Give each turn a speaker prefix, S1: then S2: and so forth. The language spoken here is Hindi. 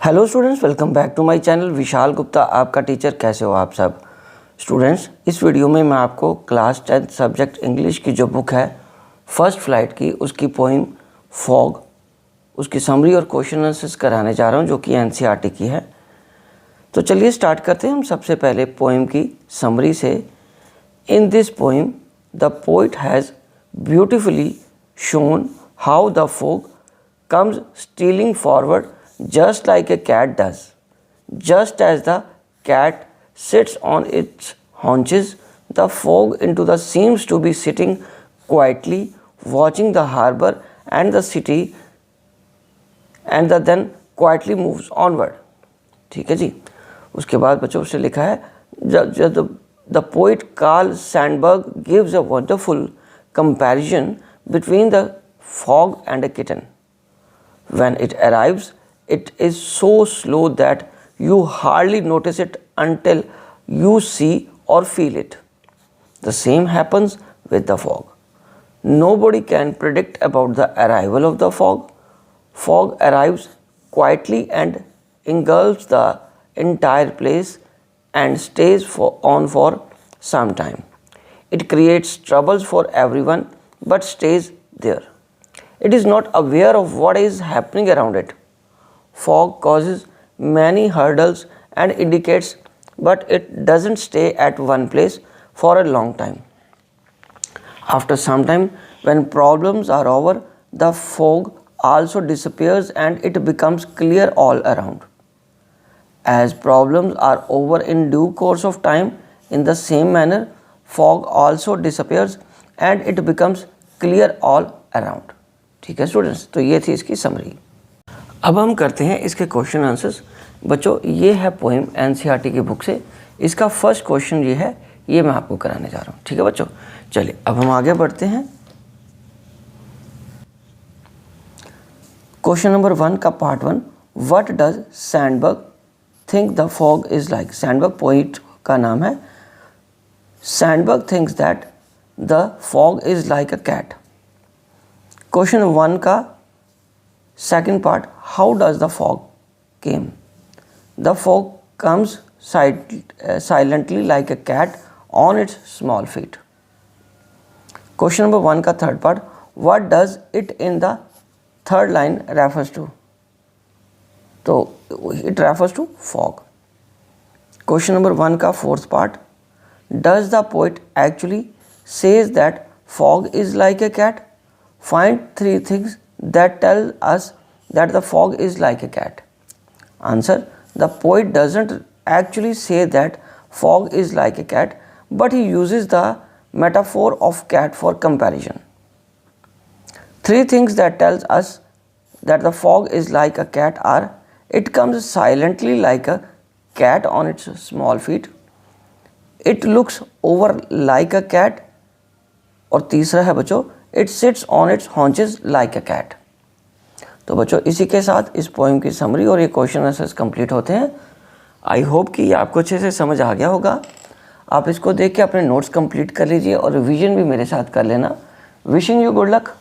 S1: Hello students, welcome back to my channel. Vishal Gupta आपका टीचर। कैसे हो आप सब स्टूडेंट्स? इस वीडियो में मैं आपको क्लास 10 सब्जेक्ट इंग्लिश की जो बुक है फर्स्ट फ्लाइट की, उसकी पोइम फॉग, उसकी समरी और क्वेश्चन आंसर्स कराने जा रहा हूं, जो कि एनसीईआरटी की है। तो चलिए स्टार्ट करते हैं हम सबसे पहले पोइम की समरी से। In this poem the poet has beautifully shown how the fog comes stealing forward just like a cat does. Just as the cat sits on its haunches, the fog into the seems to be sitting quietly watching the harbor and the city and the then quietly moves onward. ठीक है जी। उसके बाद बच्चों से लिखा है the poet Carl Sandburg gives a wonderful comparison between the fog and a kitten. When it arrives, it is so slow that you hardly notice it until you see or feel it. The same happens with the fog. Nobody can predict about the arrival of the fog. Fog arrives quietly and engulfs the entire place and stays on for some time. It creates troubles for everyone but stays there. It is not aware of what is happening around it. Fog causes many hurdles and indicates, but it doesn't stay at one place for a long time. After some time, when problems are over, the fog also disappears and it becomes clear all around. As problems are over in due course of time, in the same manner, fog also disappears and it becomes clear all around. ठीक है स्टूडेंट्स, तो ये थी इसकी समरी। अब हम करते हैं इसके क्वेश्चन आंसर्स। बच्चों, ये है पोएम एनसीईआरटी की बुक से। इसका फर्स्ट क्वेश्चन ये है, ये मैं आपको कराने जा रहा हूँ। ठीक है बच्चों, चलिए अब हम आगे बढ़ते हैं। क्वेश्चन नंबर 1 का part 1, what does Sandburg think the fog is like. Sandburg poet का नाम है। Sandburg thinks that the fog is like a cat. Question 1 का second part, how does the fog came. The fog comes silently like a cat on its small feet. Question number 1 का third part, what does it in the third line refers to. तो it refers to fog. Question number 1 का fourth part, does the poet actually says that fog is like a cat. Find 3 things that tell us that the fog is like a cat. Answer: the poet doesn't actually say that fog is like a cat, but he uses the metaphor of cat for comparison. 3 things that tells us that the fog is like a cat are: it comes silently like a cat on its small feet, it looks over like a cat, और तीसरा है बच्चों, it sits on its haunches like a cat. तो बच्चों, इसी के साथ इस पोएम की समरी और ये क्वेश्चन आंसर्स कंप्लीट होते हैं। आई होप कि ये आपको अच्छे से समझ आ गया होगा। आप इसको देख के अपने नोट्स कंप्लीट कर लीजिए और रिवीजन भी मेरे साथ कर लेना। Wishing you good luck.